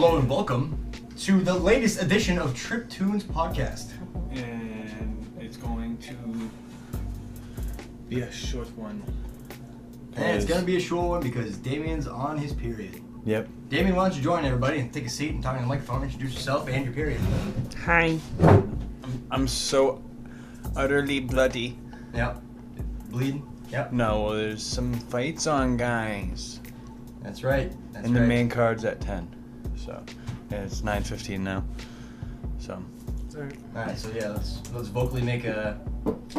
Hello and welcome to the latest edition of Triptoons podcast. And it's going to be a short one. And it's going to be a short one because Damien's on his period. Yep. Damien, why don't you join everybody and take a seat and talk on the microphone, introduce yourself and your period. Hi. I'm so utterly bloody. Yep. Bleeding? Yep. No, well, there's some fights on, guys. That's right. And the main card's at 10. So, and it's 9:15 now. So. Alright, so yeah, let's vocally make a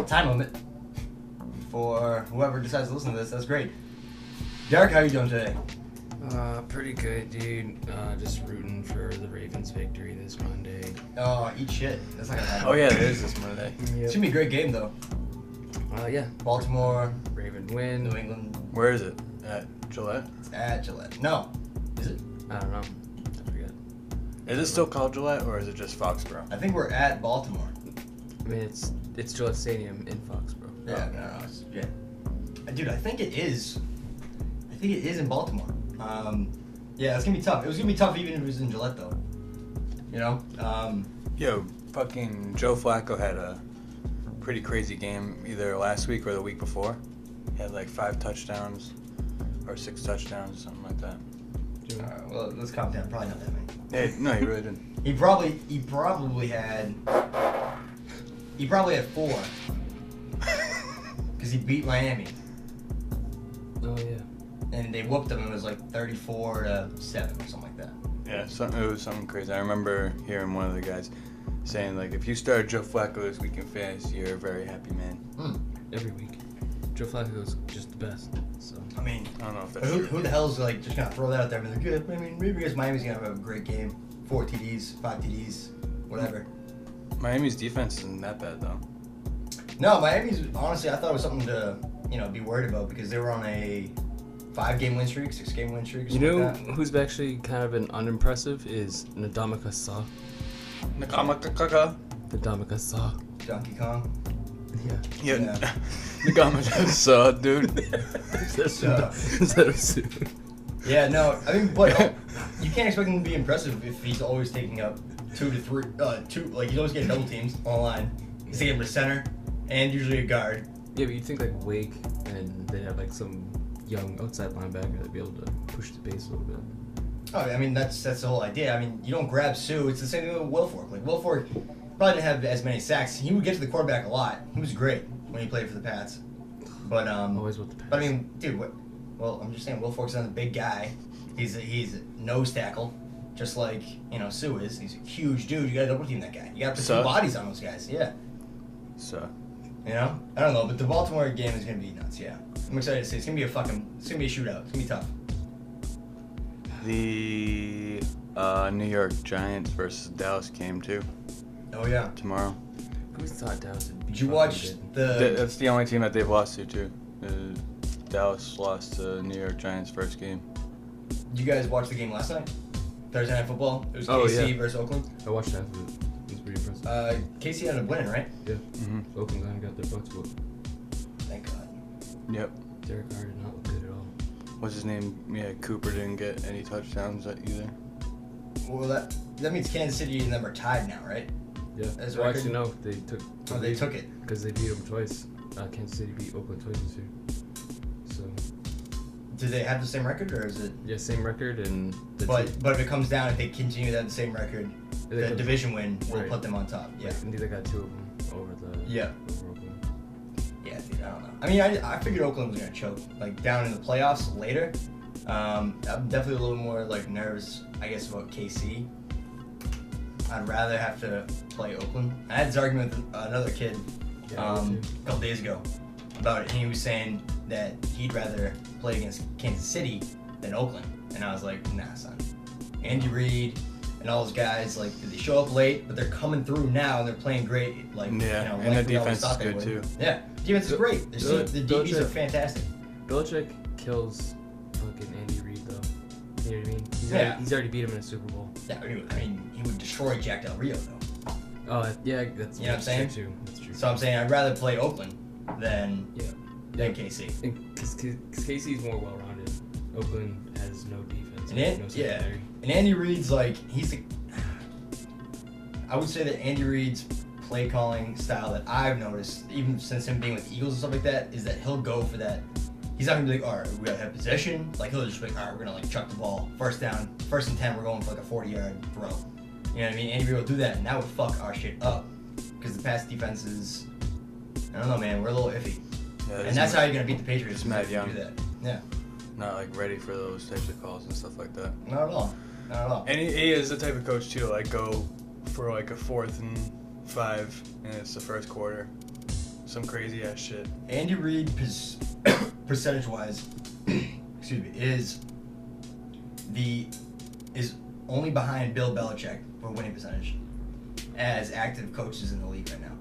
time limit for whoever decides to listen to this. That's great. Derek, how are you doing today? Pretty good, dude. Just rooting for the Ravens' victory this Monday. Oh, eat shit. That's not gonna happen. Oh yeah, there is this Monday. It's gonna be a great game though. Yeah. Baltimore, Raven win. New England. Where is it? At Gillette? It's at Gillette. No. Is it? I don't know. I forget. Is it still called Gillette or is it just Foxborough? I think we're at Baltimore. I mean, it's Gillette Stadium in Foxborough. Yeah, no, yeah. Dude, I think it is. I think it is in Baltimore. Yeah, it's gonna be tough. It was gonna be tough even if it was in Gillette, though. You know. Yo, fucking Joe Flacco had a pretty crazy game either last week or the week before. He had like 5 touchdowns or 6 touchdowns, something like that. Well, let's calm down. Probably not that many. Hey, no, he really didn't. He probably had 4. Because he beat Miami. Oh yeah. And they whooped them. It was like 34-7 or something like that. Yeah, it was something crazy. I remember hearing one of the guys saying, like, if you start Joe Flacco this week in fantasy, you're a very happy man. Every week. Joe Flacco's just the best. So I mean, I don't know if that's who the hell's like just gonna throw that out there? And be like, yeah, I mean, maybe because Miami's gonna have a great game, 4 TDs, 5 TDs, whatever. Miami's defense isn't that bad, though. No, Miami's honestly, I thought it was something to be worried about because they were on a 5-game win streak, 6-game win streak. you know like that. who's actually kind of been unimpressive is Ndamukong Suh. Ndamukong Suh. Donkey Kong. Yeah. Yeah. Ndamukong Suh, dude. Instead of Sue. Yeah, no, I mean, but you can't expect him to be impressive if he's always taking up 2 to 3, like he's always getting double teams on the line. He's taking him to center and usually a guard. Yeah, but you'd think like Wake and they'd have like some young outside linebacker that'd be able to push the pace a little bit. Oh, I mean, that's the whole idea. I mean, you don't grab Sue. It's the same thing with Wilfork. Like, Wilfork probably didn't have as many sacks. He would get to the quarterback a lot. He was great when he played for the Pats. But, Always with the Pats. But, I mean, dude, well, I'm just saying, Wilfork's not a big guy. He's a nose tackle, just like, Sue is. He's a huge dude. You gotta double team that guy. You gotta put 2 bodies on those guys. Yeah. So. I don't know, but the Baltimore game is gonna be nuts, yeah. I'm excited to see. It's gonna be a shootout. It's gonna be tough. The New York Giants versus Dallas game too. Oh yeah. Tomorrow. Who thought Dallas would be Did you watch That's the only team that they've lost to too. Dallas lost to New York Giants first game. Did you guys watch the game last night? Thursday Night Football? It was Oh, KC yeah. versus Oakland. I watched half of it. It was pretty impressive. KC ended up winning, right? Yeah. Mm-hmm. Oakland kind of got their butts whooped. Thank God. Yep. Derek Carr did not look good at all. What's his name? Yeah, Cooper didn't get any touchdowns either. Well, that means Kansas City and them are tied now, right? Yeah. As Well, record? actually, no. They took. Oh, they took it. Because they beat them twice. Kansas City beat Oakland twice this year. So. Do they have the same record, or is it? Yeah, same record and. But if it comes down, if they continue to have the same record, the division win will Right. put them on top. Yeah. And they got 2 of them over the. Yeah. Over Oakland. Yeah, dude, I don't know. I mean, I figured Oakland was gonna choke, like down in the playoffs later. I'm definitely a little more like nervous, I guess, about KC. I'd rather have to play Oakland. I had this argument with another kid a couple days ago about it, and he was saying that he'd rather play against Kansas City than Oakland, and I was like, nah, son. Andy Reid and all those guys, like, they show up late, but they're coming through now and they're playing great. Like, Yeah, like and the we always defense thought is they good would. too. Yeah, defense is great. The DBs are fantastic. Belichick kills fucking Andy Reid though. You know what I mean? He's already beat him in a Super Bowl. Yeah, I mean, he would destroy Jack Del Rio though. Oh yeah, that's You know what I'm saying? true. That's true. So I'm saying I'd rather play Oakland than KC. Because KC is more well-rounded. Oakland has no defense. And Andy Reid's like I would say that Andy Reid's play calling style that I've noticed, even since him being with the Eagles and stuff like that, is that he'll go for that. He's not gonna be like, all right, we gotta have possession. Like he'll just be like, all right, we're gonna like chuck the ball, first down, 1st and 10, we're going for like a 40-yard throw. You know what I mean? Andy Reid will do that, and that would fuck our shit up because the pass defense is, I don't know, man, we're a little iffy. Yeah, and that's how you're gonna beat the Patriots. Matt Young. Do that. Yeah. Not like ready for those types of calls and stuff like that. Not at all. Not at all. And he is the type of coach too, like go for like a 4th and 5, and it's the first quarter. Some crazy ass shit. Andy Reid, percentage-wise, excuse me, is only behind Bill Belichick for winning percentage as active coaches in the league right now.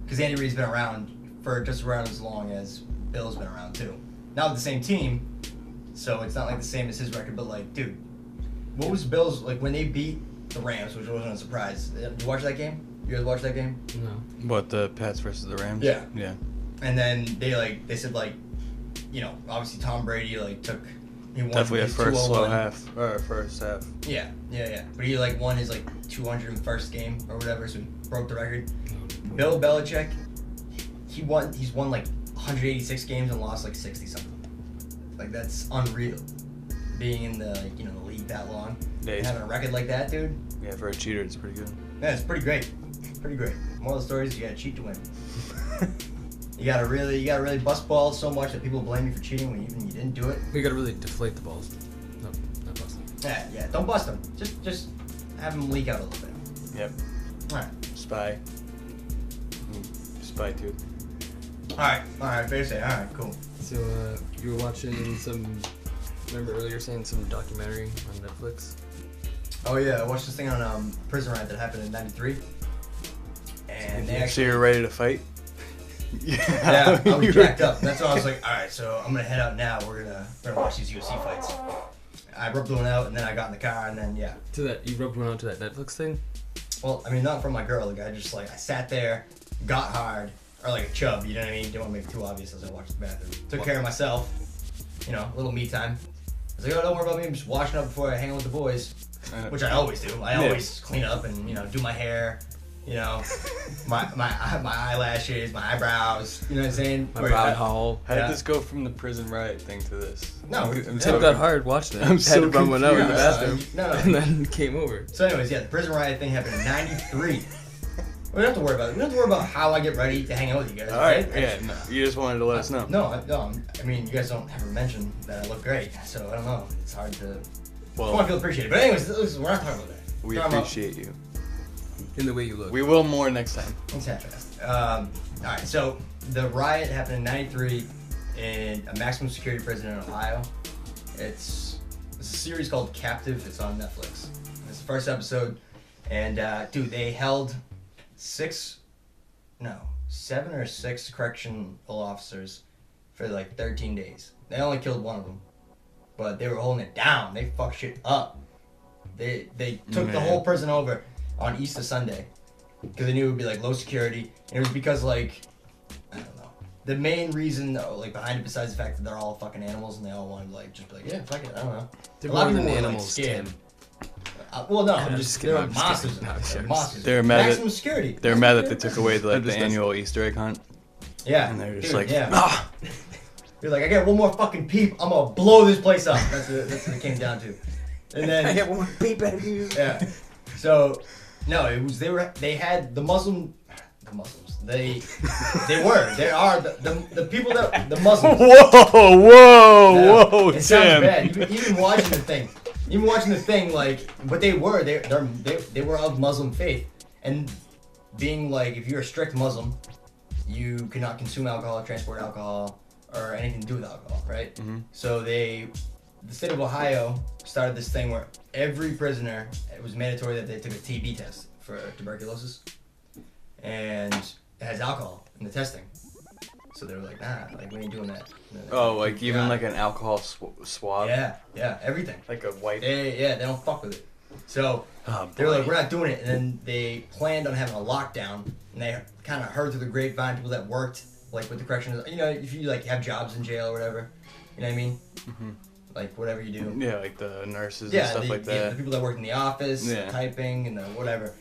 Because Andy Reid's been around for just around as long as Bill's been around too. Not with the same team, so it's not like the same as his record. But like, dude, what was Bill's like when they beat the Rams, which wasn't a surprise? Did you watch that game? You guys watch that game? No. What, the Pats versus the Rams? Yeah. Yeah. And then they said like, you know, obviously Tom Brady like he won definitely a his first 201. slow half or first half. Yeah. But he like won his like 201st game or whatever, so he broke the record. Bill Belichick, he's won like 186 games and lost like 60 something. Like that's unreal. Being in the the league that long, and having a record like that, dude. Yeah, for a cheater, it's pretty good. Yeah, it's pretty great. Pretty great. Moral of the story is you gotta cheat to win. You gotta really bust balls so much that people blame you for cheating when even you didn't do it. You gotta really deflate the balls. Nope, not bust them. Yeah. Don't bust them. Just have them leak out a little bit. Yep. All right. Spy too. All right. Fair to say. All right. Cool. So you were watching remember earlier saying some documentary on Netflix? Oh yeah, I watched this thing on prison riot that happened in '93. And they actually. So you're ready to fight? Yeah, I was jacked up. That's why I was like, all right, so I'm gonna head out now. We're gonna watch these UFC fights. I rubbed one out, and then I got in the car, and then yeah. You rubbed one out to that Netflix thing? Well, I mean, not from my girl. Like I just I sat there, got hard, or like a chub. You know what I mean? Didn't want to make it too obvious as I watched the bathroom. Took care of myself. You know, a little me time. I was like, oh, don't worry about me. I'm just washing up before I hang out with the boys, which I always do. I always clean up and do my hair. My eyelashes, my eyebrows. You know what I'm saying? My brow haul. How did this go from the prison riot thing to this? No, it got hard watching it. I'm so had to run one out in the bathroom. No. And then came over. So anyways, yeah, the prison riot thing happened in '93. We don't have to worry about it. We don't have to worry about how I get ready to hang out with you guys. All right. Yeah. No. You just wanted to let us know. No. I mean, you guys don't ever mention that I look great, so I don't know. It's hard to. I want to feel appreciated. But anyways, we're not talking about that. We appreciate you. In the way you look. We will more next time. It's fast. All right. So the riot happened in '93 in a maximum security prison in Ohio. It's a series called Captive. It's on Netflix. It's the first episode, and dude, they held 7 or 6 correctional officers for like 13 days. They only killed one of them, but they were holding it down. They fucked shit up. They took the whole prison over on Easter Sunday because they knew it would be like low security, and it was because like I don't know. The main reason like behind it, besides the fact that they're all fucking animals and they all wanted to like just be like, yeah, fuck it, I don't know. They're more than animals, scared. Tim. Well, no, I'm just they're monsters. They're monsters. They're mad maximum security. They're mad that they took away the annual Easter egg hunt. Yeah, and they're just You're like, I get one more fucking peep, I'm gonna blow this place up. That's what it came down to. And then I get one more peep out of you. Yeah. So, no, it was they had the Muslims. They are the people that the Muslims. Whoa, it sounds bad. Even watching the thing, like, but they were of Muslim faith, and being like, if you're a strict Muslim, you cannot consume alcohol, transport alcohol, or anything to do with alcohol, right? Mm-hmm. So the state of Ohio started this thing where every prisoner, it was mandatory that they took a TB test for tuberculosis, and it has alcohol in the testing. So they were like, nah, like we ain't doing that. Oh, like even like an alcohol swab? Yeah, everything. Like a white. They don't fuck with it. So they were like, we're not doing it. And then they planned on having a lockdown, and they kind of heard through the grapevine people that worked like with the corrections. You know, if you like have jobs in jail or whatever, you know what I mean? Mm-hmm. like whatever you do. Yeah, like the nurses and stuff like that. Yeah, the people that work in the office, the typing and the whatever.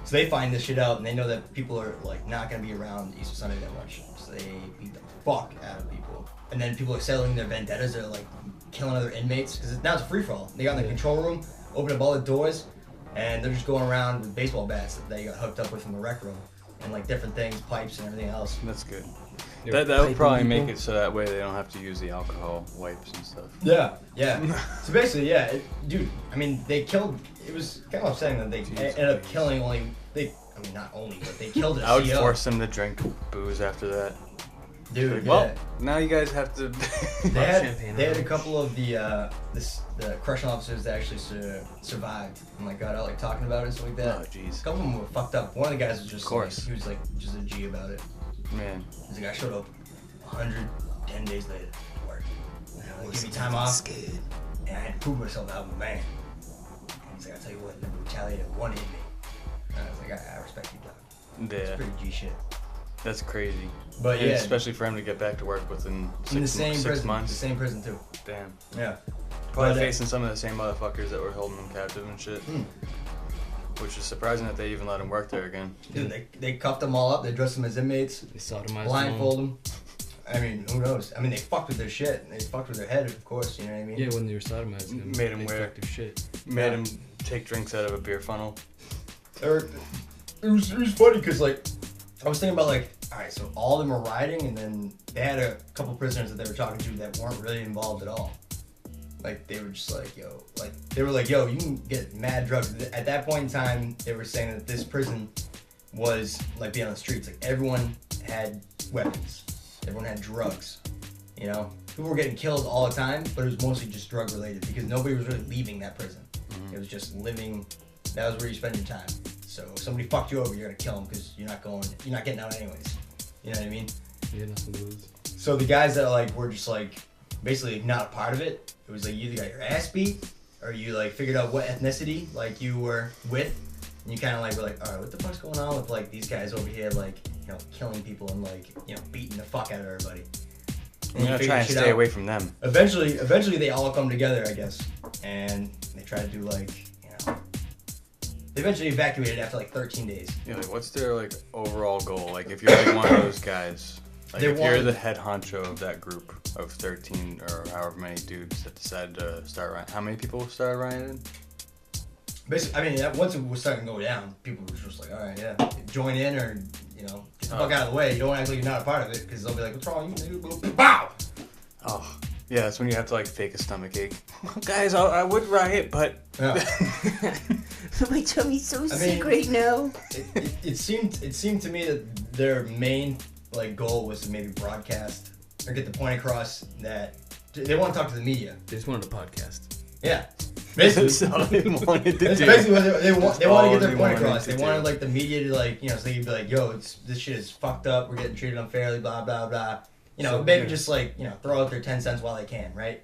So they find this shit out, and they know that people are like not gonna be around Easter Sunday that much, so they beat the fuck out of people. And then people are settling their vendettas. They're like killing other inmates because now it's a free for all. They got in the control room, open up all the doors, and they're just going around with baseball bats that they got hooked up with from the rec room, and like different things, pipes and everything else. That's good. That would probably make it so that way they don't have to use the alcohol wipes and stuff. Yeah. So basically, dude. I mean, they killed. It was kind of upsetting that they ended up killing not only, but they killed a I would CO. force them to drink booze after that. Dude, well, now you guys have to. They had a couple of the correctional officers that actually survived and like got out like talking about it and stuff like that. Oh jeez. A couple of them were fucked up. One of the guys was just of course. he was like just a G about it. Man. He's like, I showed up 110 days later to work. Like, give me time off, and I had to prove myself out, my man. And he's like, I tell you what, never retaliated one inmate. And I was like, I respect you, dog. Yeah. It's pretty G shit. That's crazy. But and yeah, especially for him to get back to work within six months. The same prison too. Damn. Yeah. Probably facing some of the same motherfuckers that were holding him captive and shit. Which is surprising that they even let him work there again. Dude, they cuffed them all up. They dressed them as inmates. They sodomized blindfold them. I mean, who knows? I mean, they fucked with their shit. They fucked with their head, of course. You know what I mean? Yeah, when they were sodomizing them, made him wear shit. Made him take drinks out of a beer funnel. It was funny because like I was thinking about like, all right, so all of them were rioting, and then they had a couple prisoners that they were talking to that weren't really involved at all. Like they were just like, yo, you can get mad drugs. At that point in time, they were saying that this prison was like being on the streets. Like everyone had weapons, everyone had drugs. You know, people were getting killed all the time, but it was mostly just drug related because nobody was really leaving that prison. It was just living. That was where you spend your time. So if somebody fucked you over, you're gonna kill them because you're not getting out anyways. You know what I mean? Yeah, nothing to lose. So the guys that like were just like basically not a part of it, it was like you either got your ass beat or you like figured out what ethnicity like you were with, and you kind of like were like, all right, what the fuck's going on with like these guys over here, like, you know, killing people and like, you know, beating the fuck out of everybody. I'm gonna try and stay away from them. Eventually they all come together, I guess, and they try to do like, you know, they eventually evacuated after like 13 days. Yeah, like what's their like overall goal? Like if you're like one of those guys, like if you're the head honcho of that group of 13 or however many dudes that decided to start rioting, how many people started rioting? Basically, I mean, once it was starting to go down, people were just like, all right, yeah, join in or, you know, get the fuck out of the way. You don't act like you're not a part of it because they'll be like, what's wrong with you, nigga? Bow! Oh, yeah, that's when you have to like fake a stomach ache. Guys, I would riot, but... Yeah. My tummy's so sick right now. It seemed to me that their main like goal was to maybe broadcast or get the point across that they want to talk to the media. They just wanted a podcast. Yeah. Basically, that's all they wanted to do. Basically what they want to get their point across. They wanted like the media to like, you know, so they could be like, yo, this shit is fucked up. We're getting treated unfairly, blah, blah, blah. You know, so, maybe just like, you know, throw out their 10 cents while they can, right?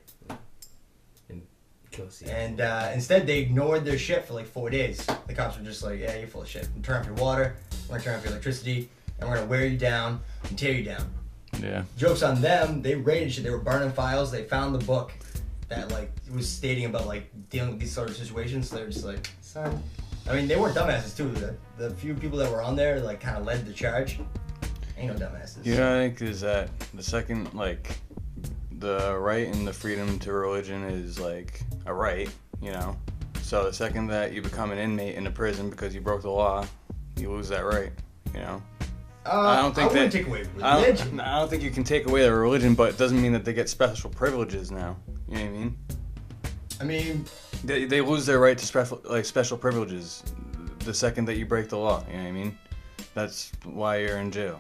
And instead, they ignored their shit for like 4 days. The cops were just like, yeah, you're full of shit. We're gonna turn off your water, we're gonna turn off your electricity, and we're gonna wear you down and tear you down. Yeah. Joke's on them. They raided shit. They were burning files. They found the book that like was stating about like dealing with these sort of situations. So they're just like, son. I mean, they weren't dumbasses too. The few people that were on there like kind of led the charge. Ain't no dumbasses. You know, I think is that the second like the right and the freedom to religion is like a right, you know. So the second that you become an inmate in a prison because you broke the law, you lose that right, you know. I don't think that take away religion. I don't think you can take away their religion, but it doesn't mean that they get special privileges now. You know what I mean? I mean, they lose their right to special privileges the second that you break the law. You know what I mean? That's why you're in jail.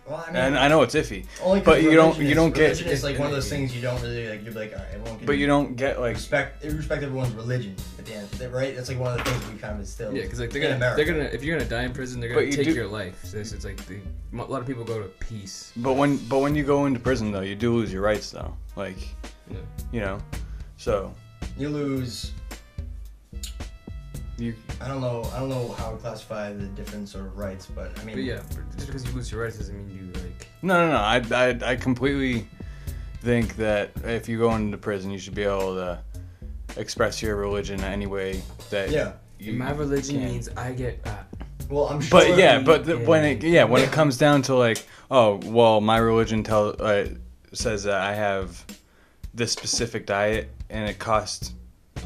Well, I mean, and I know it's iffy, but you don't get. Religion is like one of those things you don't really like. You're like, all right, everyone can. But you don't get like respect everyone's religion at the end, right? That's like one of the things we kind of instill. Yeah, because like they're gonna if you're gonna die in prison, they're gonna take your life. So it's like a lot of people go to peace. But when you go into prison though, you do lose your rights though. Like, yeah. You know, so you lose. I don't know how to classify the different sort of rights, but I mean. But yeah, just because you lose your rights doesn't mean you like. No. I completely. think that if you go into prison, you should be able to express your religion any way that My religion can. means I get. Well, I'm sure. When it comes down to like, oh well, my religion says that I have this specific diet and it costs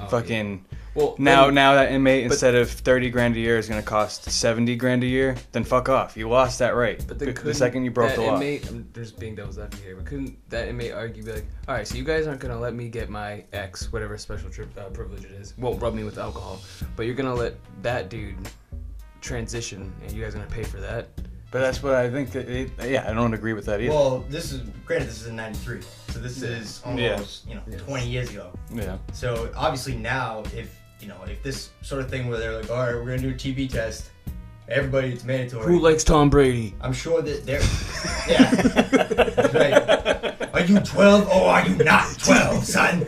fucking. Well, now that inmate instead of $30,000 a year is gonna cost $70,000 a year, then fuck off. You lost that right. But then the second you broke the law. I'm just being devil's advocate here, but couldn't that inmate argue, be like, all right, so you guys aren't gonna let me get my X, whatever special privilege it is, won't rub me with alcohol, but you're gonna let that dude transition, and you guys are gonna pay for that? But that's what I think. I don't agree with that either. Well, this is in '93, so this is almost 20 years ago. Yeah. So obviously now, if this sort of thing where they're like, all right, we're gonna do a TB test, everybody, it's mandatory. Who likes Tom Brady? I'm sure that they're that's right. Are you 12 or are you not 12, son?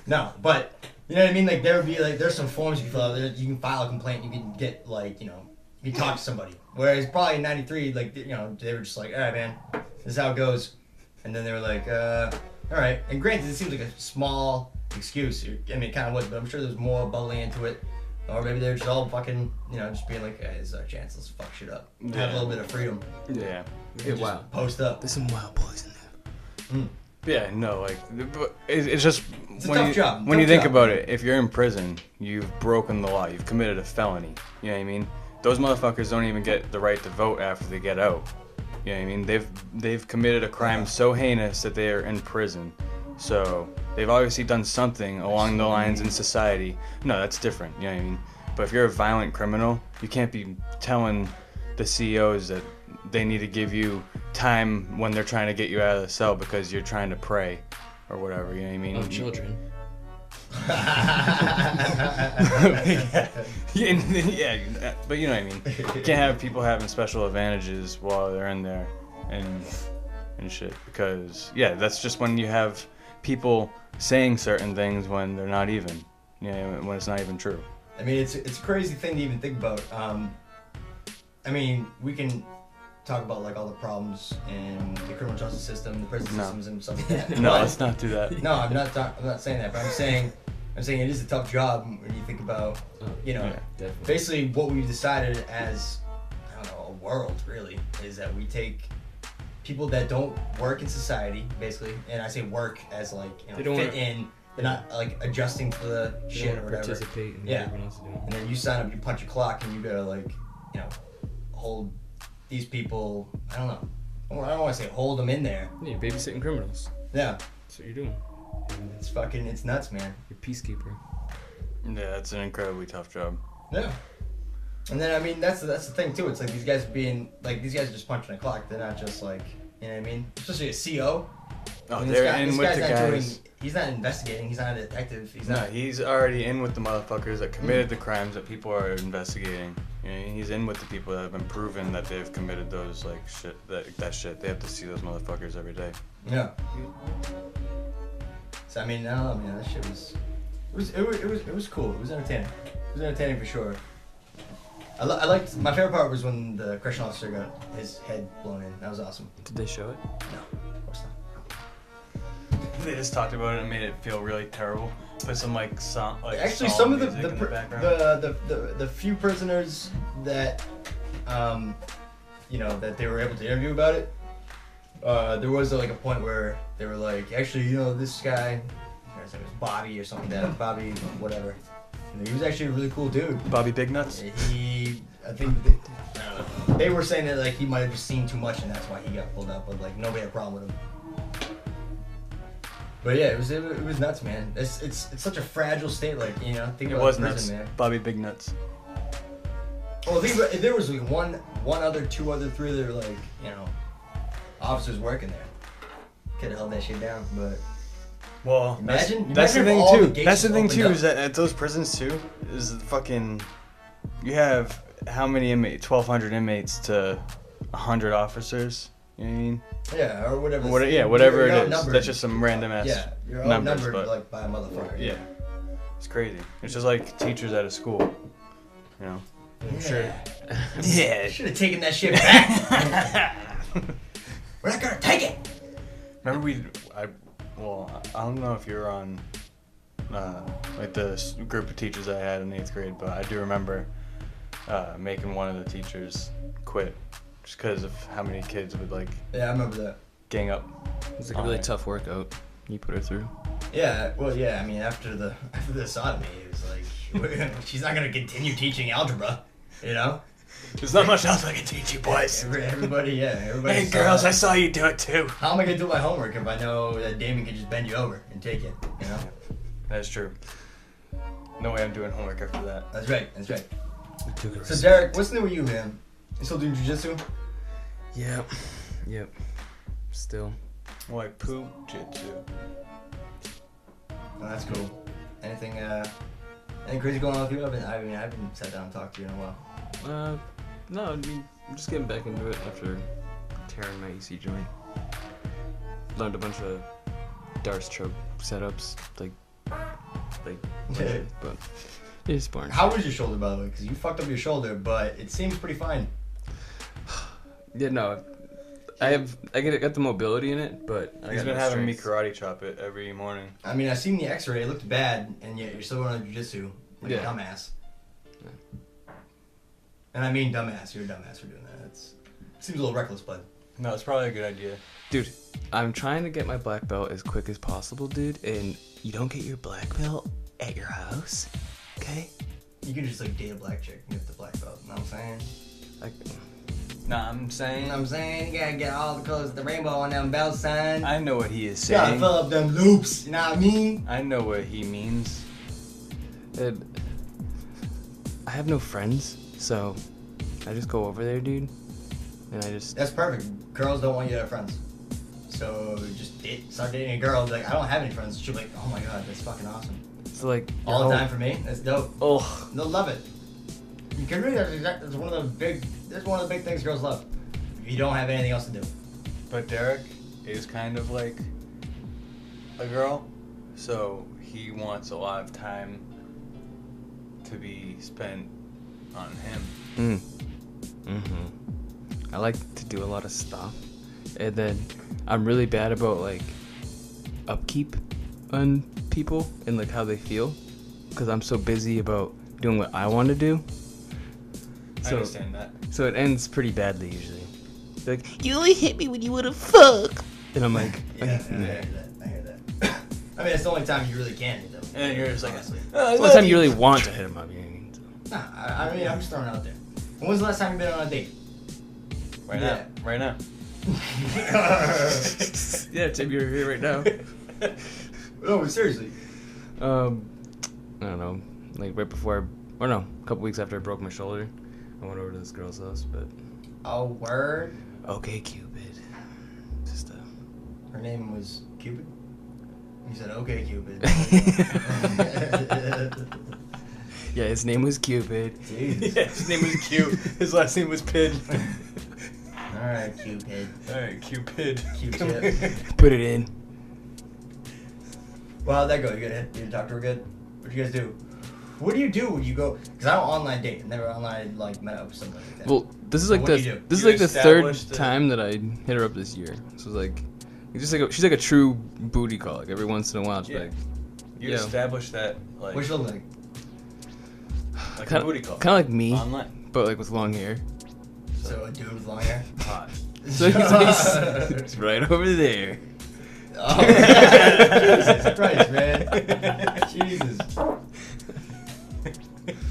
No, but you know what I mean. Like there would be there's some forms you can fill out. You can file a complaint. You can get you can talk to somebody. Whereas probably in '93, they were just like, all right, man, this is how it goes. And then they were like, all right. And granted, it seems like a small excuse. I mean, it kind of was, but I'm sure there's more bubbling into it. Or maybe they're just all fucking, just being like, hey, this is our chance. Let's fuck shit up. Have a little bit of freedom. Yeah. Get wild. Post up. There's some wild boys in there. Yeah, no, it's just it's a tough job. When you think about it, if you're in prison, you've broken the law. You've committed a felony. You know what I mean? Those motherfuckers don't even get the right to vote after they get out. You know what I mean? They've committed a crime so heinous that they are in prison. So they've obviously done something along the lines in society. No, that's different. You know what I mean? But if you're a violent criminal, you can't be telling the CEOs that they need to give you time when they're trying to get you out of the cell because you're trying to pray or whatever. You know what I mean? Oh, children. yeah, but you know what I mean. You can't have people having special advantages while they're in there and shit, because that's just when you have people saying certain things when they're not even, when it's not even true. I mean, it's a crazy thing to even think about. I mean, we can talk about all the problems in the criminal justice system, the prison systems, and stuff like that. No, let's not do that. No, I'm not saying that, but I'm saying it is a tough job when you think about, basically what we've decided as, a world really, is that we take people that don't work in society, basically, and I say work as they don't fit in. They're not adjusting to the shit or whatever. Participate in what everyone else is doing. And then you sign up, you punch a clock, and you gotta hold these people. I don't know. I don't want to say hold them in there. Yeah, you're babysitting criminals. Yeah. That's what you're doing. It's nuts, man. You're a peacekeeper. Yeah, it's an incredibly tough job. Yeah. And then, I mean, that's the thing, too. It's these guys are just punching a clock. They're not just you know what I mean? Especially a CO. Oh, they're in with the guys. He's not investigating. He's not a detective. He's already in with the motherfuckers that committed the crimes that people are investigating. He's in with the people that have been proven that they've committed those shit. That shit. They have to see those motherfuckers every day. Yeah. So I mean, I don't know, man. That shit it was cool. It was entertaining. It was entertaining for sure. I liked. My favorite part was when the correctional officer got his head blown in. That was awesome. Did they show it? No, of course not. They just talked about it and made it feel really terrible. Put some song, actually some of the few prisoners that that they were able to interview about it. There was a point where they were like, actually, this guy, I guess it was Bobby or something like that, Bobby whatever. And he was actually a really cool dude. Bobby Big Nuts. I think they were saying that he might have just seen too much and that's why he got pulled up, but nobody had a problem with him. But yeah, it was nuts, man. It's such a fragile state, think about prison, nuts. Man. Bobby Big Nuts. Well, think about, if there was one other, two other, three other officers working there, could have held that shit down. But imagine that's the if thing all too. the gates That's the thing opened too up. is that at those prisons too is you have how many inmates? 1,200 inmates to 100 officers. You know what I mean? Yeah, or whatever. Whatever it is. Outnumbered. That's just some random ass you're numbers, outnumbered by a motherfucker. Yeah, it's crazy. It's just like teachers at a school. Yeah. Sure. Yeah. Should have taken that shit back. We're not gonna take it. Remember Well, I don't know if you're on like the group of teachers I had in 8th grade, but I do remember making one of the teachers quit just because of how many kids would like. Yeah, I remember that. Gang up. It's like a really tough workout you put her through. Yeah, well, yeah. I mean, after the sodomy, it was like she's not gonna continue teaching algebra, you know. There's not much else I can teach you, boys. Everybody. Hey, girls, I saw you do it too. How am I gonna do my homework if I know that Damien can just bend you over and take it? You know. That's true. No way I'm doing homework after that. That's right. So Derek, what's new with you, man? You still doing jujitsu? Yep. Still. More like poop jitsu. Oh, that's cool. Anything crazy going on with you? I haven't sat down and talked to you in a while. No, I mean, I'm just getting back into it after tearing my EC joint. Learned a bunch of Darce choke setups, like, but it's boring. How was your shoulder, by the way? Because you fucked up your shoulder, but it seems pretty fine. Yeah, no, I got the mobility in it, but He's been having me karate chop it every morning. I mean, I seen the X-ray; it looked bad, and yet you're still going to jiu-jitsu like a dumbass. Yeah. And I mean dumbass. You're a dumbass for doing that. It seems a little reckless, but no, it's probably a good idea. Dude, I'm trying to get my black belt as quick as possible, dude, and you don't get your black belt at your house, okay? You can just like date a black chick and get the black belt. You know what I'm saying? I'm saying you gotta get all the colors of the rainbow on them belts, son. I know what he is You gotta saying. fill up them loops. You know what I mean? I know what he means. I have no friends, so I just go over there, dude, and That's perfect. Girls don't want you to have friends. So just start dating a girl. Be like, I don't have any friends. She'll be like, oh my god, that's fucking awesome. It's like All the time for me. That's dope. Oh, They'll love it. You can really. That's one of the big things girls love. If you don't have anything else to do. But Derek is kind of like a girl, so he wants a lot of time to be spent on him. I like to do a lot of stuff, and then I'm really bad about like upkeep on people and like how they feel, because I'm so busy about doing what I want to do. I understand that. So it ends pretty badly usually. They're like, You only hit me when you wanna fuck. and I'm like, I hear that. I mean, it's the only time you really can hit them. And then you're just like, honestly. it's the only time you really want to hit him up. You know what I mean? So. Nah, I mean, I'm just throwing it out there. When was the last time you've been on a date? Right now. Yeah, Tim, you're here right now. No, seriously. I don't know, like right before, or no, a couple weeks after I broke my shoulder, I went over to this girl's house, but. Oh, word. Okay, Cupid. Just Her name was Cupid? You said, okay, Cupid. Yeah, his name was Cupid. Jeez. Yeah, his name was Cute. His last name was Pid. Alright, Cupid. Alright, Cupid. Q-tip. Put it in. Well, how'd that go? You talk to her good? What'd you guys do? What do you do when you go? Because I don't online date. I never online like met up with somebody like that. Well, this is So like what the do you do? this is You like the third establish the- time that I hit her up this year. So it's like, it's just like she's like a true booty call. Like every once in a while, it's Yeah. like You Yeah. established that What like she look like? a booty call. kind of like me, Online. but like with long hair. So a dude with long hair? Hot. So he's right over there. Oh, Jesus Christ, man. Jesus.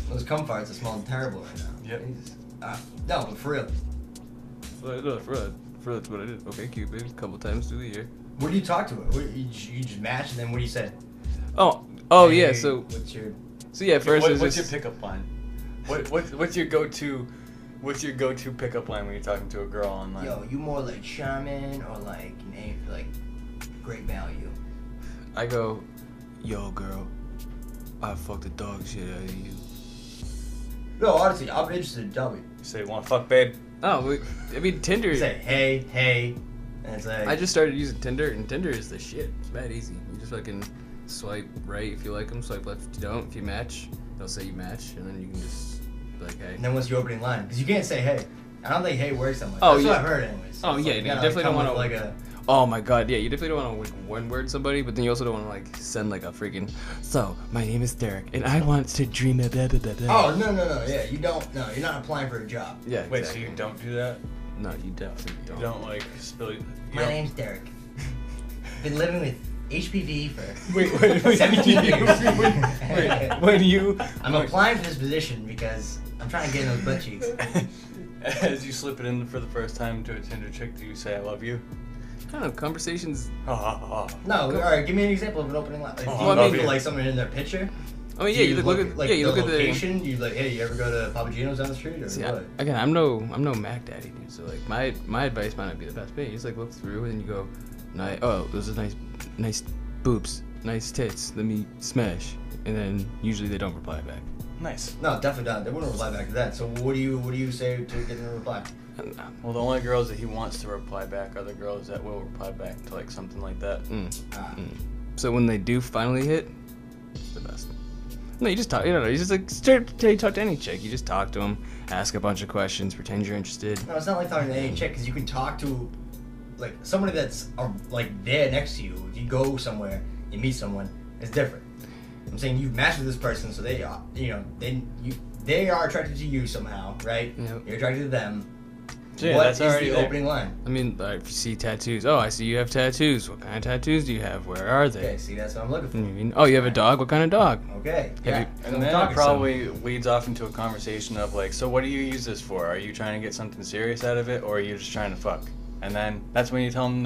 Those cum farts are smelling terrible right now. Yep. Jesus. No, but for real. No, for that's what I did. Okay, Cupid, a couple times through the year. What do you talk to her? You just match, and then what do you say? Oh Hey, yeah. So what's your? yeah. First, it was What's just, your pickup line? What's your go-to? What's your go-to pickup line when you're talking to a girl online? Yo, you more like shaman or like great value? I go, yo, girl, I fucked the dog shit out of you. No, honestly, I'm interested. Tell me. You say, "Want fuck, babe?" Oh, I mean Tinder. You say hey, and it's like I just started using Tinder, and Tinder is the shit. It's bad easy. You just fucking swipe right if you like them, swipe left if you don't. If you match, they'll say you match, and then you can just be like, hey. And then what's your opening line? Because you can't say hey. I don't think hey works that much. Oh, That's yeah. what I've heard anyways. Oh It's yeah, like, you gotta definitely come don't want with to. like a. Oh my god, yeah, you definitely don't want to like one word somebody, but then you also don't want to like send like a freaking. So my name is Derek, and I want to dream a blah blah blah blah. Oh no, yeah, you don't. No, you're not applying for a job. Yeah. Wait, Exactly. so you don't do that? No, you definitely don't. You don't like spill. My name's Derek. Been living with HPV for Wait. 17 years. When you I'm applying for this position because I'm trying to get in those butt cheeks. as you slip it in for the first time to a Tinder chick, do you say I love you? I don't know, conversations. Ha ha ha. No, all right. Give me an example of an opening line. Like, do Oh, you I love look you. like someone in their picture? I mean, Do yeah, you look at like yeah, you the look at the. location. You like, hey, you ever go to Papagino's down the street or See, what? again, I'm no Mac Daddy, dude. So like, my advice might not be the best, but you just like look through and then you go, oh, those are nice boobs, nice tits. Let me smash, and then usually they don't reply back. Nice. No, definitely not. They wouldn't reply back to that. So what do you say to get them to reply? Well, the only girls that he wants to reply back are the girls that will reply back to like something like that. Ah. So when they do finally hit, it's the best. No, you just talk. You just like straight talk to any chick. You just talk to them, ask a bunch of questions, pretend you're interested. No, it's not like talking to any chick because you can talk to like somebody that's like there next to you. If you go somewhere, you meet someone, it's different. I'm saying you've matched with this person, so they are, they are attracted to you somehow, right? Yep. You're attracted to them. So, yeah, What that's is already the there. opening line? I mean, if you see tattoos, oh, I see you have tattoos. What kind of tattoos do you have? Where are they? Okay, see, that's what I'm looking You know what I for. mean? Oh, you have a dog. What kind of dog? Okay, Have yeah. you- So And I'm then talking it to probably leads off into a conversation of like, so what do you use this for? Are you trying to get something serious out of it, or are you just trying to fuck? And then that's when you tell them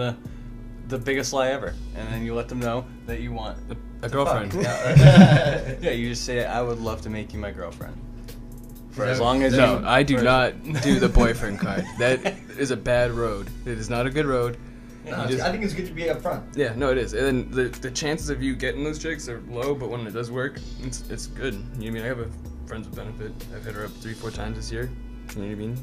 the biggest lie ever, and then you let them know that you want A girlfriend. someone. Yeah. Yeah, you just say, I would love to make you my girlfriend. For Is as that- long as No, you, I do for- not do the boyfriend card. That is a bad road. It is not a good road. No, You just- I think it's good to be upfront. Yeah, no, it is. And then the chances of you getting those chicks are low, but when it does work, it's good. You know what I mean? I have a friends with benefit. I've hit her up 3-4 times this year. You know what I mean?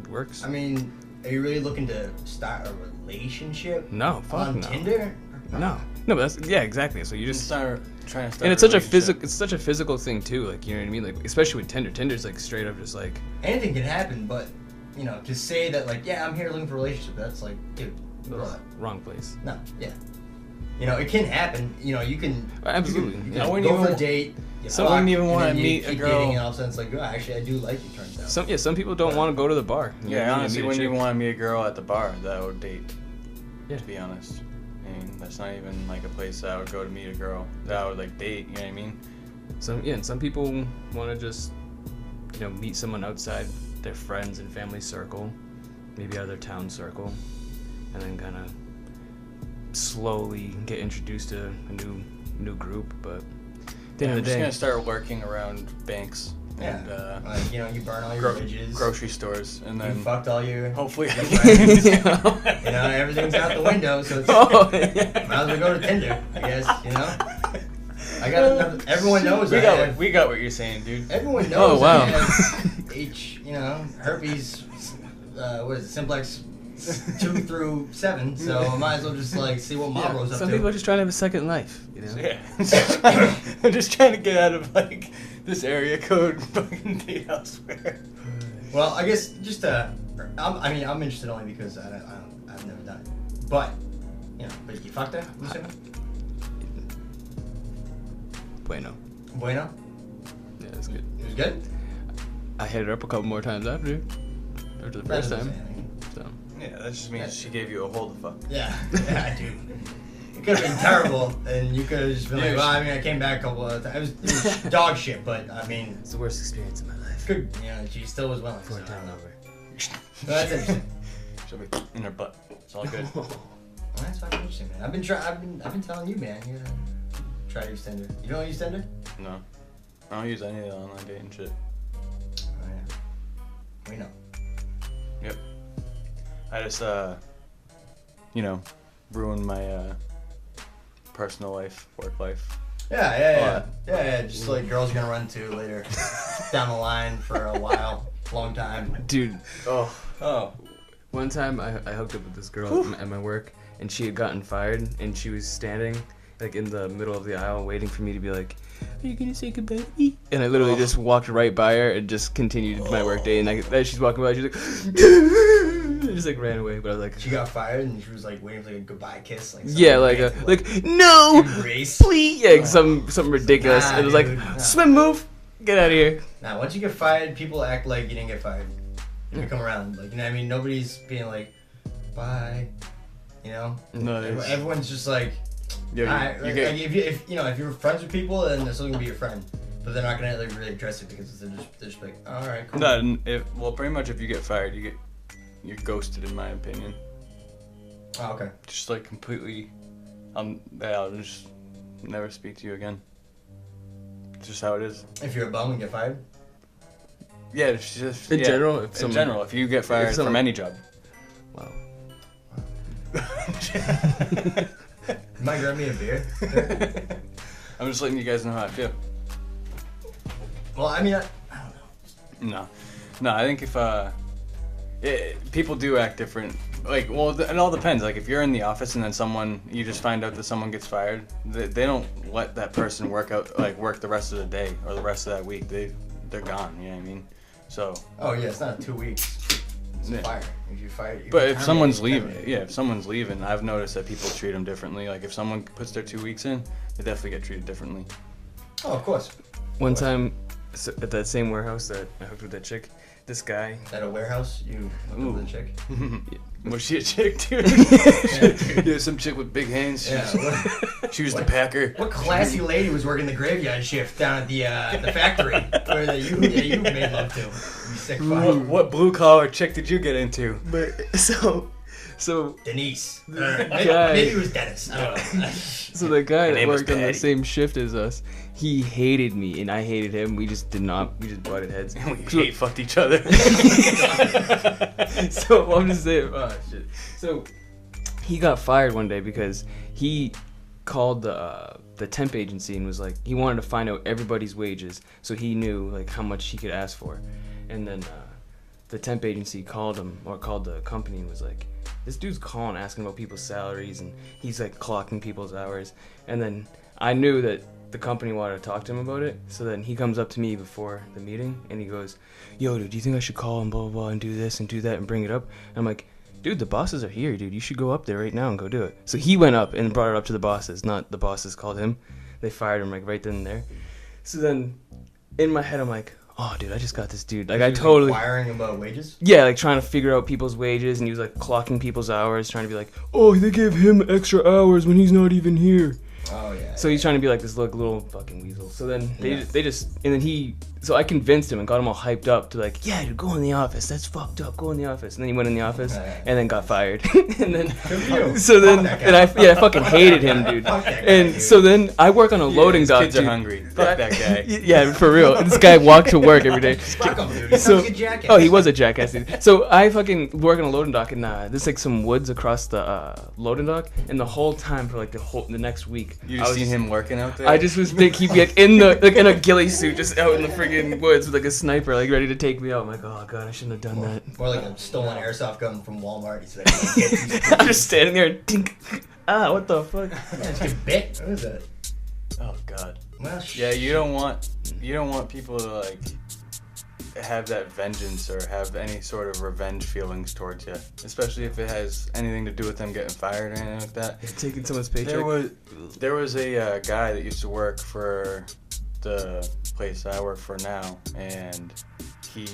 It works. I mean, are you really looking to start a relationship No, fuck on no. Tinder? No, but that's yeah, exactly. So you just just start trying to start. and it's such a relationship. physical thing too. Like you know what I mean? Like especially with Tinder. Tinder's like straight up just like Anything can happen, but to say that like, yeah, I'm here looking for a relationship, that's like, dude, ugh, wrong place. no, yeah. It can happen. You can Absolutely, You can, yeah. I wouldn't go for a even- date. You So I wouldn't fuck, even and wanna then you meet a keep girl- dating, and all of a sudden it's like, oh, actually, I do like you. Turns out. Some people don't want to go to the bar. You know what Yeah, I mean? honestly, Meet a wouldn't chick. even want to meet a girl at the bar that I would date. Yeah. To be honest, I mean that's not even like a place that I would go to meet a girl that I would like date. You know what I mean? And some people want to just meet someone outside their friends and family circle, maybe out of their town circle, and then kind of slowly get introduced to a new group. But at the end I'm of the just day, gonna start lurking around banks Yeah. and Like, you burn all your bridges. grocery stores, and You then fucked all your. hopefully. friends. Everything's out the window, so it's. Oh, yeah. Might as well go to Tinder, I guess. I got enough. Everyone knows I have. we got what you're saying, dude. Everyone knows Oh, wow. I have herpes. What is it? Simplex 2 through 7. So I might as well just see what Marlboro's up Some to. people are just trying to have a second life. Yeah. I'm just trying to get out of this area code fucking date elsewhere. Well, I guess just I'm interested only because I've never done it. But but you fucked her, I'm assuming. Bueno. Bueno, Yeah, that's good. it was good. I hit her up a couple more times after the That first doesn't time. say anything. So Yeah, that just means she gave you a hold the fuck. Yeah, dude. It could have been terrible, and you could have just been Yeah, like, well, I came back a couple of times. It was dog shit, but I mean, it's the worst experience of my life. good. She still was willing. Fourth so, time over. so that's interesting. She'll be in her butt. It's all good. Well, that's fucking interesting, man. I've been telling you, man. You gotta try to use Tinder. You don't use Tinder? No. I don't use any of the online dating shit. Oh yeah. We know. Yep. I just, ruined my, personal life, work life. Yeah. Just like girls you're gonna run to later down the line for a while, long time. Dude, Oh. one time I hooked up with this girl at my work, and she had gotten fired, and she was standing like in the middle of the aisle waiting for me to be like, are you gonna say goodbye to me? And I literally just walked right by her and just continued my work day. And as she's walking by, she's like, just like ran away. But I was like, She got fired and she was like waiting for like a goodbye kiss. Like yeah, like no, embrace. please, yeah, something ridiculous. Nah, It was like dude, nah. swim move, get out of here. Nah, once you get fired, people act like you didn't get fired. You come around, like, you know what I mean? Nobody's being like, bye, you know? No, Everyone's just like, yo, alright, you like, get if you're friends with people, then they're still gonna be your friend. But they're not gonna like really address it because they're just like, alright, cool. no. Well, pretty much if you get fired, you're ghosted in my opinion. Oh, okay. Just like completely, I'll just never speak to you again. It's just how it is. If you're a bum and get fired? Yeah, it's just In general, in general, if you get fired from any job. Wow. You might grab me a beer? I'm just letting you guys know how I feel. Well, I mean, I don't know. No, I think if people do act different. Like, well, it all depends. Like, if you're in the office and then you just find out that someone gets fired, they don't let that person work the rest of the day or the rest of that week. They're gone. You know what I mean? So. Oh yeah, it's not 2 weeks. It's Yeah. fire. If you fire, But if someone's leaving, I've noticed that people treat them differently. Like, if someone puts their 2 weeks in, they definitely get treated differently. Oh, of course. One time, at that same warehouse that I hooked with that chick, this guy. At a warehouse, you hooked up with a chick. Was she a chick, dude? Yeah, some chick with big hands. Yeah. She was the packer. What classy lady was working the graveyard shift down at the factory where you made love to? You sick fuck. What blue collar chick did you get into? But so Denise. guy- Maybe it was Dennis. I don't know. So the guy Her that name was worked on the Patty. same shift as us, he hated me and I hated him. We just butted heads. We hate fucked each other. So I'm just saying, oh shit. So he got fired one day because he called the temp agency and was like, he wanted to find out everybody's wages so he knew like how much he could ask for. And then the temp agency called the company and was like, this dude's calling asking about people's salaries and he's like clocking people's hours. And then I knew that the company wanted to talk to him about it. So then he comes up to me before the meeting and he goes, yo, dude, do you think I should call and blah, blah, blah and do this and do that and bring it up? And I'm like, dude, the bosses are here, dude. You should go up there right now and go do it. So he went up and brought it up to the bosses, not the bosses called him. They fired him like right then and there. So then in my head, I'm like, oh, dude, I just got this dude. Like, He I was totally... inquiring about wages? Yeah, like trying to figure out people's wages, and he was like clocking people's hours, trying to be like, oh, they gave him extra hours when he's not even here. Oh yeah. So he's trying to be like this little fucking weasel. So then Yeah. so I convinced him and got him all hyped up to like, yeah, dude, go in the office. That's fucked up. Go in the office. And then he went in the office and then got fired. And then Good for you. so then Fuck that guy. I fucking hated him, dude. Fuck that guy, And dude. so then I work on a loading dock. Kids are dude. hungry. Fuck that guy. Yeah, for real. This guy walked to work every day. Fuck him, dude. He sounds So, like a jackass. oh, he was a jackass, dude. So I fucking work on a loading dock, and there's like some woods across the loading dock, and the whole time for like the next week, You I just was seen him working out there? I just was think he'd be like in a ghillie suit, just out in the friggin' woods with like a sniper, like ready to take me out. I'm like, oh god, I shouldn't have done that. More like a stolen airsoft gun from Walmart. He's like, get I'm just standing there, and tink. Ah, what the fuck? It's get bit. What is that? Oh god. Well, Yeah, you don't want people to like have that vengeance or have any sort of revenge feelings towards you, especially if it has anything to do with them getting fired or anything like that. Taking someone's paycheck. There was a guy that used to work for the place I work for now, and he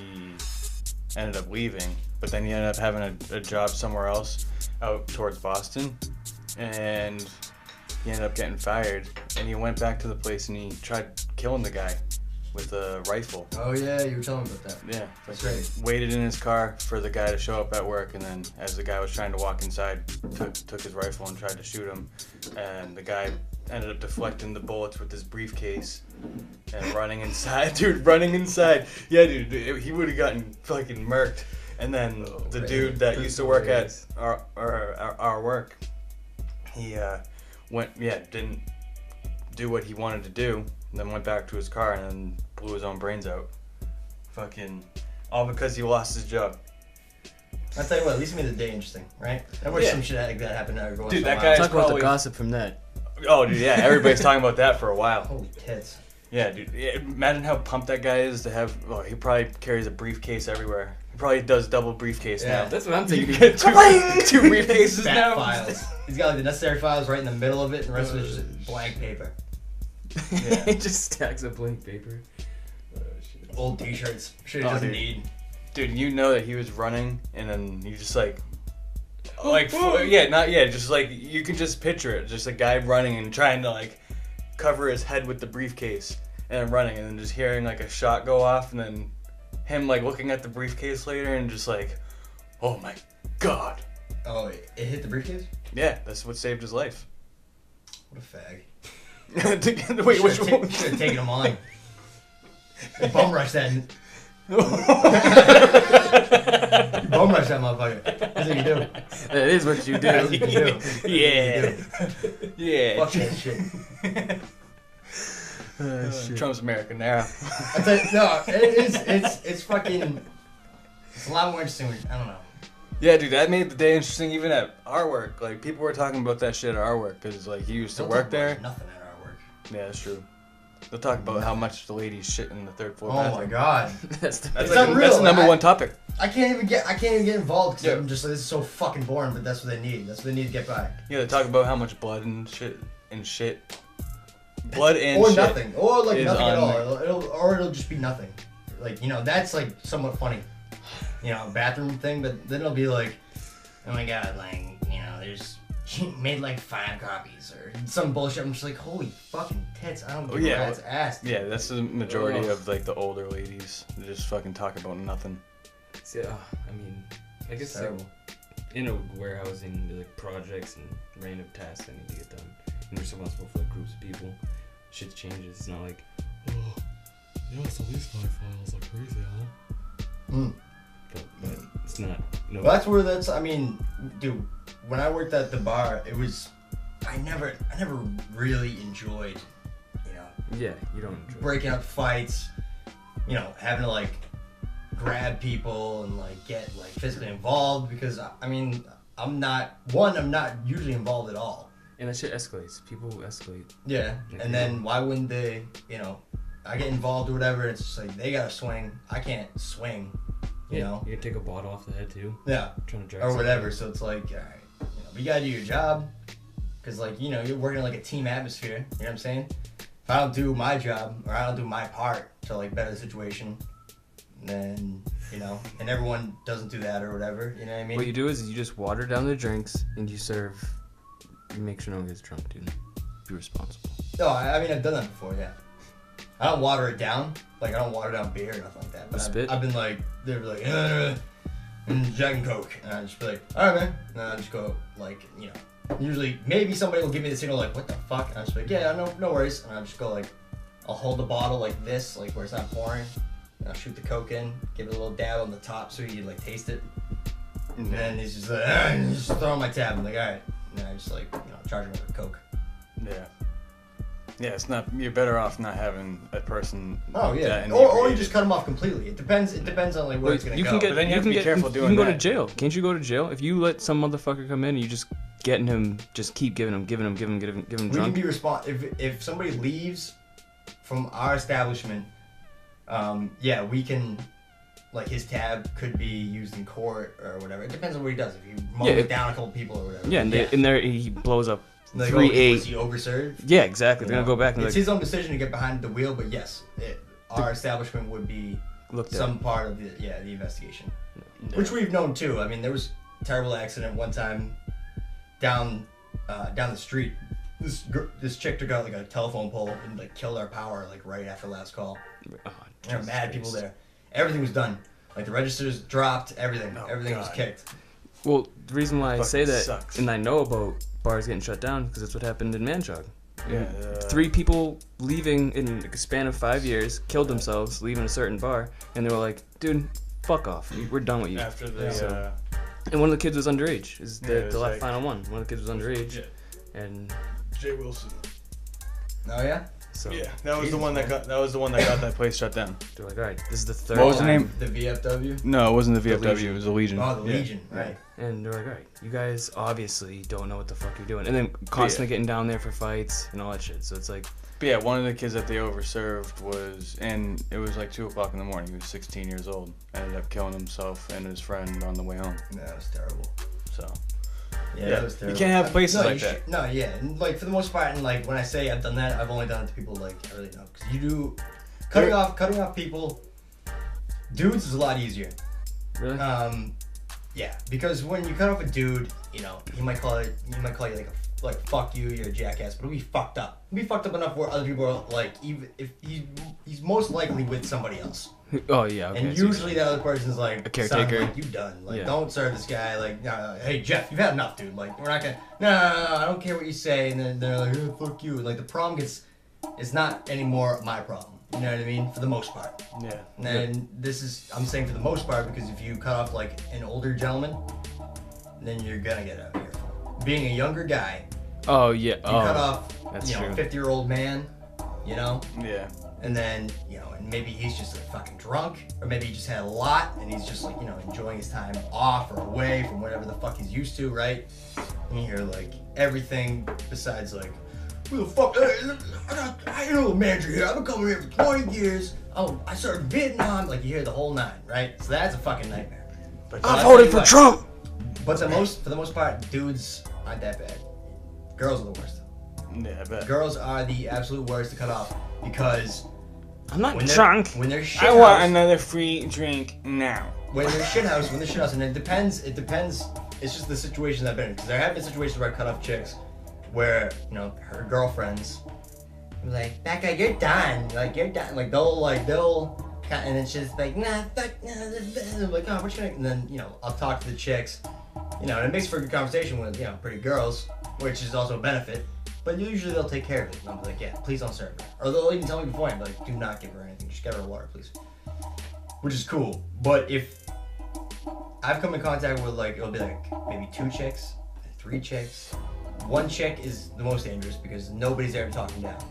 ended up leaving, but then he ended up having a job somewhere else out towards Boston, and he ended up getting fired, and he went back to the place and he tried killing the guy with a rifle. Oh yeah, you were telling me about that. Yeah. That's right. Waited in his car for the guy to show up at work, and then as the guy was trying to walk inside, took his rifle and tried to shoot him, and the guy ended up deflecting the bullets with his briefcase and running inside. Dude, running inside. Yeah, dude, he would have gotten fucking murked. And then the dude that used to work at our work, he didn't do what he wanted to do, and then went back to his car and then blew his own brains out. Fucking all because he lost his job. I'll tell you what, at least it made the day interesting, right? I wish Yeah. some shit like that happened every once Dude, in a that while. guy's Talk about the probably- gossip from that. Oh, dude, yeah, everybody's talking about that for a while. Holy tits. Yeah, dude. Yeah, imagine how pumped that guy is to have. Oh, he probably carries a briefcase everywhere. He probably does double briefcase now. That's what I'm thinking. You get two briefcases Fat now. files. He's got like the necessary files right in the middle of it, and the rest of it's just blank paper. Yeah. He just stacks up blank paper. Old T-shirts. Shit he Oh, doesn't dude. need. Dude, you know that he was running, and then you just just like you can just picture it, just a guy running and trying to like cover his head with the briefcase, and then running, and then just hearing like a shot go off, and then him like looking at the briefcase later, and just like, oh my god. Oh, it hit the briefcase? Yeah, that's what saved his life. What a fag. Wait, which one? Should have taken him on. Bum rush that. You bum rush that motherfucker. That's what you do. That is what you That's do. what you do. Yeah. Yeah. Fuck that shit. Trump's America now. I tell you, no, it's fucking. It's a lot more interesting. I don't know. Yeah, dude, that made the day interesting even at our work. Like, people were talking about that shit at our work, because, like, he used to Don't work talk there. about nothing at our work. Yeah, that's true. They'll talk about how much the ladies shit in the third floor Oh bathroom. my god. That's the That's, It's like, unreal. that's the number I- one topic. I can't even get involved because Yeah. I'm just like, this is so fucking boring, but that's what they need. That's what they need to get by. Yeah, they talk about how much blood and shit. Blood and Or shit. nothing. Or like is nothing at on all. It'll just be nothing. Like, you know, that's like somewhat funny. You know, bathroom thing, but then it'll be like, oh my god, like, you know, she made like 5 copies or some bullshit. I'm just like, holy fucking tits, I don't give a rat's ass. Yeah, that's the majority Ugh. of, like, the older ladies. They just fucking talk about nothing. See, I mean, I guess like, Terrible. in a warehousing, there's like projects and random tasks that need to get done, and you're responsible for like groups of people. Shit changes. It's not like, oh, yeah, so these 5 files are crazy, huh? Mm. But it's not. No. Well, I mean, dude, when I worked at the bar, it was, I never really enjoyed, you know, Yeah, you don't enjoy. breaking up fights, you know, having to like grab people and like get like physically involved because I mean, I'm not usually involved at all. And that shit escalates. People escalate. Yeah, and then why wouldn't they, you know, I get involved or whatever, it's just like they gotta swing, I can't swing, you know? You can take a bottle off the head too. Yeah. Trying to drag Or something. whatever. So it's like, all right, you know, but you gotta do your job, because like, you know, you're working in like a team atmosphere. You know what I'm saying? If I don't do my job or I don't do my part to like better the situation, then you know, and everyone doesn't do that or whatever. You know what I mean? What you do is you just water down the drinks and you serve. You make sure no one gets drunk, dude. Be responsible. No, I mean I've done that before. Yeah. I don't water it down. Like I don't water down beer or nothing like that. But Spit? I've been like, they're like, and Jack and Coke, and I just be like, all right, man. And I just go like, you know. Usually, maybe somebody will give me the signal like, what the fuck? And I just be like, yeah, no worries. And I just go like, I'll hold the bottle like this, like where it's not pouring. And I'll shoot the Coke in, give it a little dab on the top so you like taste it. And then he's just like, and just throw on my tab. I'm like, all right. And then I just like, you know, charge him with a Coke. Yeah. Yeah, it's not. You're better off not having a person. Oh like yeah, that in or you inebriated. just cut them off completely. It depends on like where it's gonna you go. can get. But then you have to be careful you doing can go that. to jail. Can't you go to jail if you let some motherfucker come in and you just getting him, just keep giving him we can drunk? be if somebody leaves from our establishment, yeah, we can. Like his tab could be used in court or whatever. It depends on what he does. If he mows down a couple people or whatever. Yeah, and in there he blows up Like, 3-8. was he overserved? Yeah, exactly. You They're know? gonna go back and It's like, his own decision to get behind the wheel, but yes, our establishment would be look some part of the investigation, which we've known too. I mean, there was a terrible accident one time down the street. This chick took out like a telephone pole and like killed our power like right after last call. Oh, There were mad Jesus people Christ. there. Everything was done. Like the registers dropped. Everything was God. kicked. Well, the reason why I say Fucking that, sucks. and I know about bars getting shut down, because that's what happened in Manchog. Yeah, 3 people leaving in a span of 5 years killed themselves leaving a certain bar, and they were like, "Dude, fuck off. We're done with you." after the. So- And one of the kids was underage. Is Yeah, it the was final one? One of the kids was underage, Yeah. and Jay Wilson. Oh yeah. So Yeah, that was the one that got that place shut down. they're like, all right, this is the third. What was the time. name? The VFW. No, it wasn't the VFW. Legion. It was the Legion. Oh, the Yeah. Legion, right? And they're like, all right, you guys obviously don't know what the fuck you're doing, and then constantly getting down there for fights and all that shit. So it's like, But yeah, one of the kids that they overserved and it was like 2:00 in the morning. He was 16 years old. Ended up killing himself and his friend on the way home. No, that was terrible. So Yeah, that was terrible. you can't have places no, like that. No, yeah, and like for the most part, and like when I say I've done that, I've only done it to people like I really know, because you do cutting off people. Dudes is a lot easier. really? Yeah, because when you cut off a dude, you know, he might call you like fuck you, you're a jackass, but it'll be fucked up. It'll be fucked up enough where other people are like, even if he's most likely with somebody else. Oh yeah. Okay, And so usually the other person's like, A caretaker. "Son, like, you done. Like, Yeah. don't serve this guy. Like, no, hey, Jeff, you've had enough, dude. Like, we're not gonna, no, I don't care what you say. And then they're like, oh, fuck you. Like, the problem it's not anymore my problem. You know what I mean? For the most part. Yeah. And then I'm saying for the most part, because if you cut off, like, an older gentleman, then you're gonna get a earful. Being a younger guy, Oh yeah. you cut off, that's you know, true. a 50-year-old man, you know? Yeah. And then, you know, and maybe he's just like fucking drunk, or maybe he just had a lot and he's just like, you know, enjoying his time off or away from whatever the fuck he's used to, right? And you hear like everything besides like, who the fuck? I ain't no manager here. I've been coming here for 20 years. Oh, I started Vietnam. Like you hear the whole nine, right? So that's a fucking nightmare. But I voted voted for Trump. But for the most part, dudes aren't that bad. Girls are the worst. Yeah, I bet. Girls are the absolute worst to cut off because I'm not when drunk. When they're shit I want house- another free drink now. when they're shithouse, and it depends. It's just the situations I've been in. Because there have been situations where I cut off chicks, where you know her girlfriends, were like, that guy, you're done. Like you're done. Like they'll, and then she's like, nah, fuck, nah. I'm like, oh, what you gonna? And then you know I'll talk to the chicks, you know, and it makes for a good conversation with you know pretty girls, which is also a benefit. But usually they'll take care of it. And I'll be like, yeah, please don't serve her. Or they'll even tell me beforehand, like, do not give her anything. Just get her water, please. Which is cool. But if I've come in contact with, like, it'll be like maybe 2 chicks, 3 chicks. 1 chick is the most dangerous because nobody's there to talk them down.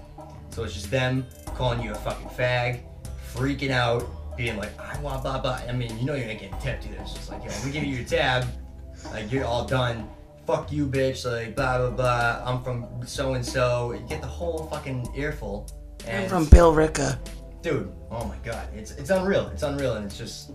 So it's just them calling you a fucking fag, freaking out, being like, I want blah blah. I mean, you know you're not getting tipped either. It's just like, yo, we give you your tab, like, you're all done. Fuck you, bitch, like, blah, blah, blah, I'm from so-and-so. You get the whole fucking earful. And I'm from Bill Ricka. dude, oh my god, it's unreal. It's unreal, and it's just,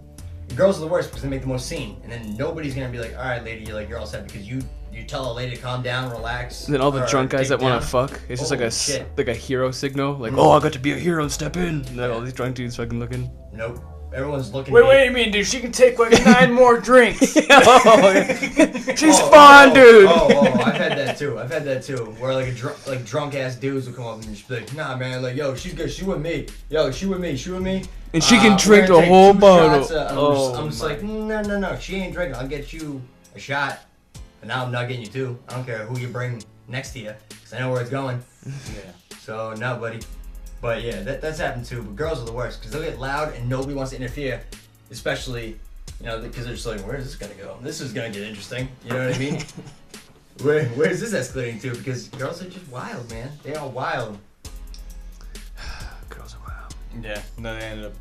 girls are the worst because they make the most scene. And then nobody's gonna be like, all right, lady, you're all set because you tell a lady to calm down, relax. And then all the or drunk guys dig that want down. to fuck, it's just Holy like shit. like a hero signal. Like, oh, I got to be a hero and step in. And then all these drunk dudes fucking looking. Nope. Everyone's looking. Wait a minute, dude. She can take like 9 more drinks. She's Oh, fine, dude. I've had that too. Where like drunk ass dudes will come up and just be like, nah, man, like, yo, she's good. She with me. Yo, she with me. And she can We're drink gonna the take whole 2 bottle. shots, Oh, I'm just my. like, no. She ain't drinking. I'll get you a shot. But now I'm not getting you 2. I don't care who you bring next to you, because I know where it's going. Yeah. So, no, buddy. But yeah, that's happened too. But girls are the worst, because they'll get loud and nobody wants to interfere. Especially, you know, because they're just like, where is this gonna go? This is gonna get interesting. You know what I mean? Where is this escalating to? Because girls are just wild, man. They are wild. Girls are wild. Yeah. And then they ended up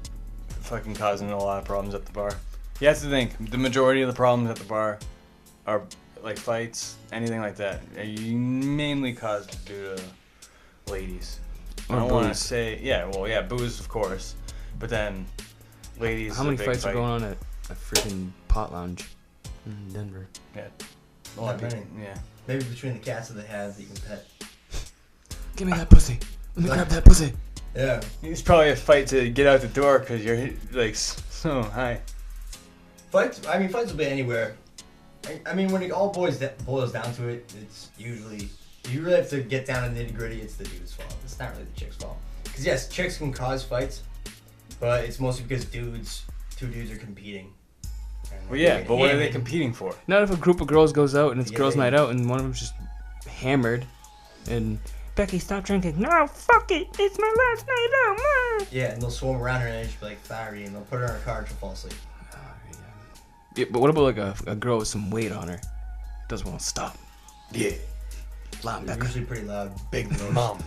fucking causing a lot of problems at the bar. You have to think, the majority of the problems at the bar are like fights, anything like that. You mainly caused due to ladies. I Or don't want to booze. say, yeah, booze, of course. But then ladies. How is a many big fights fight. are going on at a freaking pot lounge in Denver? Yeah. A lot of Not people. many. Yeah. Maybe between the cats that they have that you can pet. Give me that pussy. Let me grab that pussy. Yeah. It's probably a fight to get out the door because you're like, so high. Fights will be anywhere. I mean, when it all boils down to it, it's usually, you really have to get down to the nitty gritty, it's the dude's fault. It's not really the chick's fault. Because yes, chicks can cause fights, but it's mostly because two dudes are competing. And Well, yeah, but what are they hammered. competing for? Not if a group of girls goes out and it's Yeah, girls' they- night out and one of them's just hammered and Becky, stop drinking. No, fuck it. It's my last night out. Ma. Yeah, and they'll swarm around her and she'll be like, sorry, and they'll put her in her car and she'll fall asleep. yeah, but what about like a girl with some weight on her? Doesn't want to stop. Yeah. Linebacker. They're usually pretty loud. Big mom.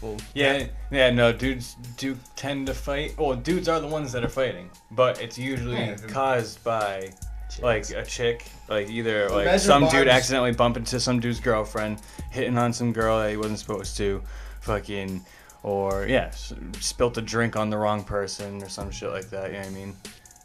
Well, Yeah, no, dudes do tend to fight. Well, dudes are the ones that are fighting, but it's usually caused by like a chick, like either like Imagine some dude bars. accidentally bump into some dude's girlfriend, hitting on some girl that he wasn't supposed to, fucking, or spilt a drink on the wrong person or some shit like that. You know what I mean?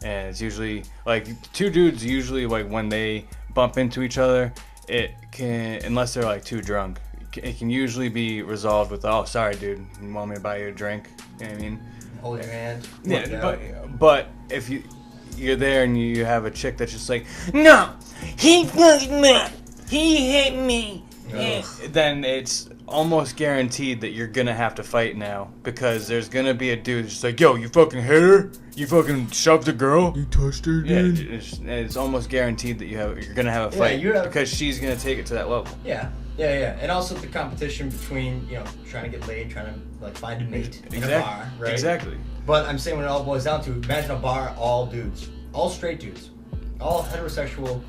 And it's usually like two dudes. Usually, like when they bump into each other, it can, unless they're like too drunk, it can usually be resolved with, "Oh, sorry, dude, you want me to buy you a drink?" You know what I mean? Hold your hand. Yeah, but if you're there and you have a chick that's just like, "No, he fucking me, he hit me," then it's almost guaranteed that you're gonna have to fight now, because there's gonna be a dude that's just like, "Yo, you fucking hit her? You fucking shoved a girl? You touched her, dude?" Yeah, it's almost guaranteed that you're gonna have a fight because she's gonna take it to that level. Yeah, and also the competition between trying to get laid, trying to like find a mate in a bar, right? Exactly. But I'm saying when it all boils down to, imagine a bar, all dudes, all straight dudes, all heterosexual.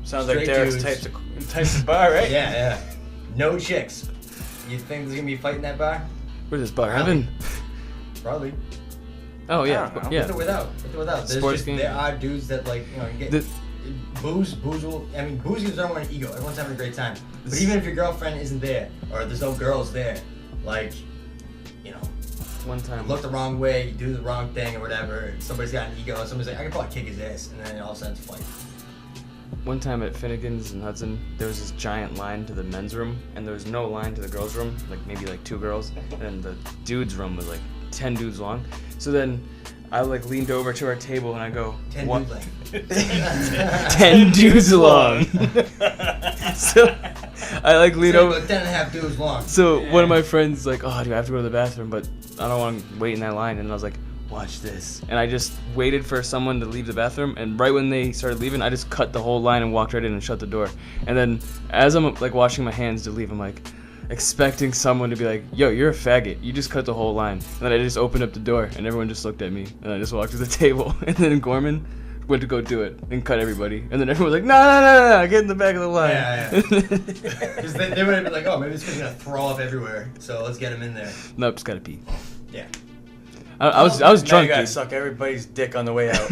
Sounds like Derek's types of bar, right? Yeah. No chicks. You think there's gonna be a fight in that bar? Where's this bar heaven? Probably. Oh yeah, yeah. With or without. Sports game. There are dudes that get booze will. I mean, booze gives everyone an ego. Everyone's having a great time. But even if your girlfriend isn't there, or there's no girls there, one time look the wrong way, you do the wrong thing or whatever. Somebody's got an ego. Somebody's like, I could probably kick his ass, and then all of a sudden it's a fight. One time at Finnegan's in Hudson, there was this giant line to the men's room, and there was no line to the girls' room, maybe 2 girls, and the dudes' room was 10 dudes long. So then I leaned over to our table and I go, 10 dudes long. 10 dudes long. So I leaned over. About 10.5 dudes long. So one of my friends oh, dude, I have to go to the bathroom, but I don't want to wait in that line. And I was like, watch this. And I just waited for someone to leave the bathroom, and right when they started leaving, I just cut the whole line and walked right in and shut the door. And then as I'm washing my hands to leave, I'm expecting someone to be like, yo, you're a faggot, you just cut the whole line. And then I just opened up the door and everyone just looked at me, and I just walked to the table. And then Gorman went to go do it and cut everybody, and then everyone was like, no, get in the back of the line. Yeah. Because they would have been like, oh, maybe this guy's gonna throw up everywhere, so let's get him in there. Nope, just gotta pee. Yeah. I was drunk. You gotta suck everybody's dick on the way out.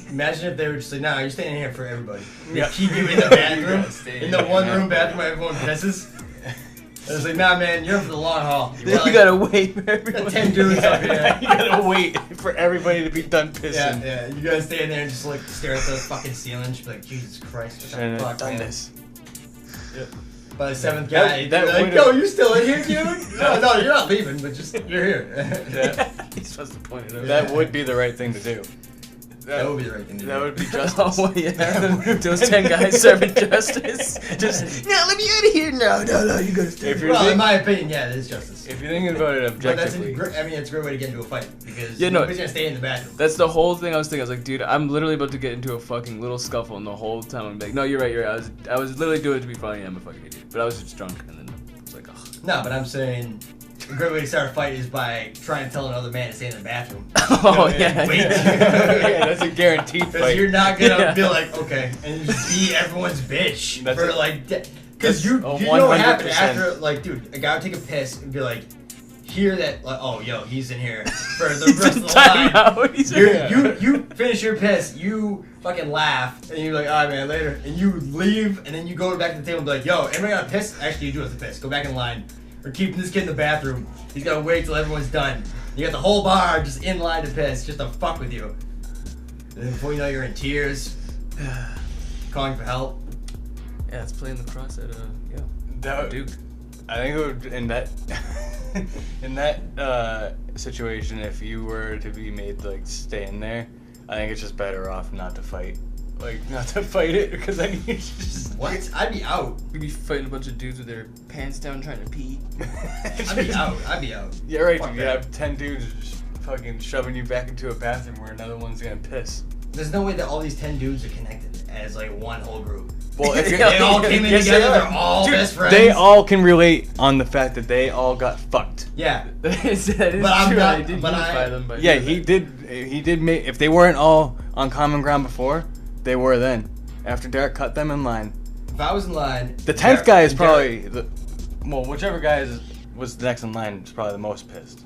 Imagine if they were just like, "Nah, you're staying in here for everybody." They keep you in the bathroom, in the one-room bathroom where everyone pisses. And it's like, "Nah, man, you're in for the long haul." You gotta wait for everyone. 10 dudes up here. You gotta wait for everybody to be done pissing. Yeah. You gotta stay in there and just stare at the fucking ceiling. Just be like, "Jesus Christ, what the fuck, man?" This. Yeah. By the 7th guy, they're like, "Yo, you still in here, dude?" No, you're not leaving, but just you're here. Yeah. He's supposed to point it out. That would be the right thing to do. That would be the right thing to do. That would be justice. Oh, yeah. Those 10 guys serving justice. Just, no, let me out of here. No, you gotta stay. In my opinion, yeah, it is justice. If you're thinking about it objectively. But it's a great way to get into a fight, because nobody's gonna stay in the bathroom. That's the whole thing I was thinking. I was like, dude, I'm literally about to get into a fucking little scuffle, and the whole time I'm like, no, you're right. I was literally doing it to be funny. I'm a fucking idiot. But I was just drunk, and then I was like, ugh. No, but I'm saying a great way to start a fight is by trying to tell another man to stay in the bathroom. Oh, yeah. Wait. Yeah, that's a guaranteed fight. Because you're not gonna be like, okay, and you just be everyone's bitch because you know what happened after, dude, a guy would take a piss and be like, hear that, oh, yo, he's in here for the rest of the line. You finish your piss, you fucking laugh, and you're like, all right, man, later, and you leave, and then you go back to the table and be like, yo, anybody got a piss? Actually, you do have to piss. Go back in line. We're keeping this kid in the bathroom. He's gotta wait till everyone's done. You got the whole bar just in line to piss, just to fuck with you. And then before you know, you're in tears, calling for help. Yeah, it's playing lacrosse at Duke. I think it would, in that situation, if you were to be made to stay in there, I think it's just better off not to fight. Not to fight it, because then you just... What? I'd be out. You'd be fighting a bunch of dudes with their pants down trying to pee. I'd be out. Yeah, right, dude. You have 10 dudes fucking shoving you back into a bathroom where another one's gonna piss. There's no way that all these 10 dudes are connected as one whole group. Well, if they all came in together, they're all best friends. They all can relate on the fact that they all got fucked. Yeah. that is true. I did unify them. But yeah, he did make... If they weren't all on common ground before, they were then. After Derek cut them in line. If I was in line... The 10th guy is probably... whichever guy is was next in line was probably the most pissed.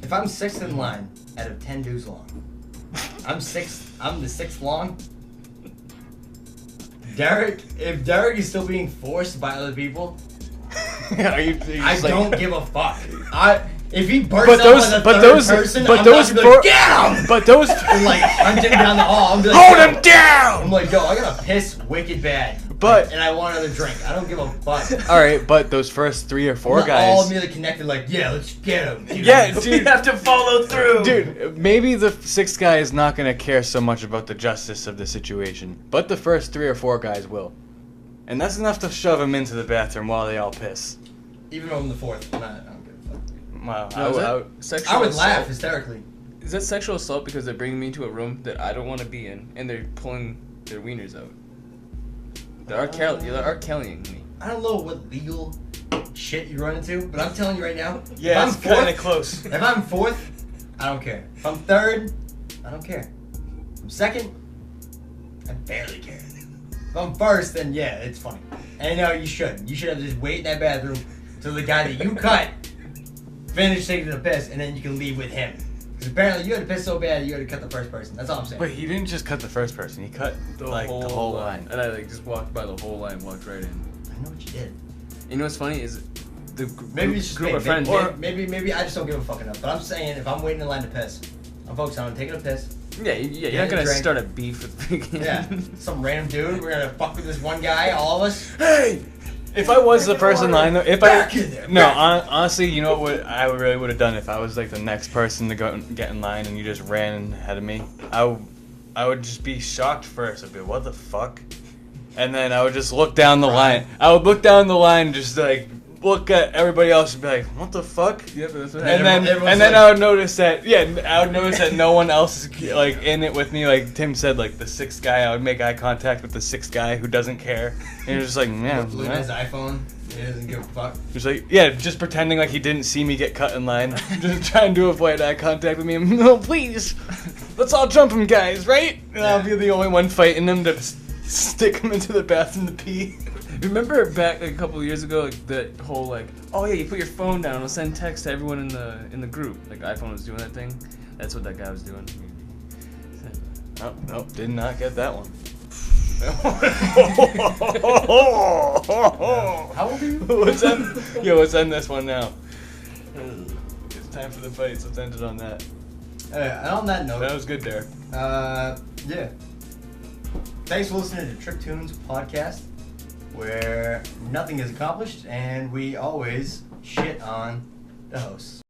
If I'm sixth in line out of 10 dudes long, I'm the sixth long. If Derek is still being forced by other people, I don't give a fuck. If he bursts out like the third person, I'm not gonna be like, get him! But those And like hunt him down the hall. I'm like, hold him down! I'm like, yo, I gotta piss wicked bad. And I want another drink. I don't give a fuck. Alright, but those first 3 or 4 We're guys all immediately connected, like, yeah, let's get him. You know? Yeah, dude. We have to follow through. Dude, maybe the 6th guy is not gonna care so much about the justice of the situation, but the first 3 or 4 guys will. And that's enough to shove him into the bathroom while they all piss. Even though I'm the fourth, I don't give a fuck. Wow, Sexual I would assault? laugh hysterically. Is that sexual assault because they're bringing me to a room that I don't want to be in and they're pulling their wieners out? They're R. Kellying me. I don't know what legal shit you run into, but I'm telling you right now. Yeah, if I'm it's kind of fourth, close. If I'm fourth, I don't care. If I'm third, I don't care. If I'm second, I barely care. If I'm first, then yeah, it's funny. And no, you shouldn't. You should have to just wait in that bathroom till the guy that you cut finish taking the piss, and then you can leave with him. Because apparently you had to piss so bad you had to cut the first person. That's all I'm saying. But he didn't just cut the first person, he cut the whole line. And I just walked by the whole line, walked right in. I know what you did. You know what's funny is the Maybe it's just group me. of friends. Maybe I just don't give a fuck enough. But I'm saying if I'm waiting in line to piss, I'm focused on taking a piss. You're not gonna start a beef with freaking. Yeah, some random dude. We're gonna fuck with this one guy, all of us. Hey! If I was the first in line, though, honestly, you know what I really would have done if I was like the next person to go get in line and you just ran ahead of me? I would just be shocked first. I'd be, what the fuck? And then I would just look down the line. I would look down the line, just like look at everybody else and be like, what the fuck? Yep, that's what And then I would notice that no one else is like in it with me. Like Tim said, like the 6th guy, I would make eye contact with the 6th guy who doesn't care, and you're just like, man, Losing his iPhone. He doesn't give a fuck. just like, yeah, just pretending like he didn't see me get cut in line, just trying to avoid eye contact with me. No, please, let's all jump him, guys, right? And I'll be the only one fighting him to stick him into the bathroom to pee. Remember back like, a couple of years ago, like that whole like, oh yeah, you put your phone down, it'll send text to everyone in the group. Like iPhone was doing that thing. That's what that guy was doing. Oh, nope, did not get that one. How old are you? Let's end this one now. It's time for the fight, so let's end it on that. And on that note, That was good, Derek. yeah. Thanks for listening to Triptoons podcast, where nothing is accomplished and we always shit on the hosts.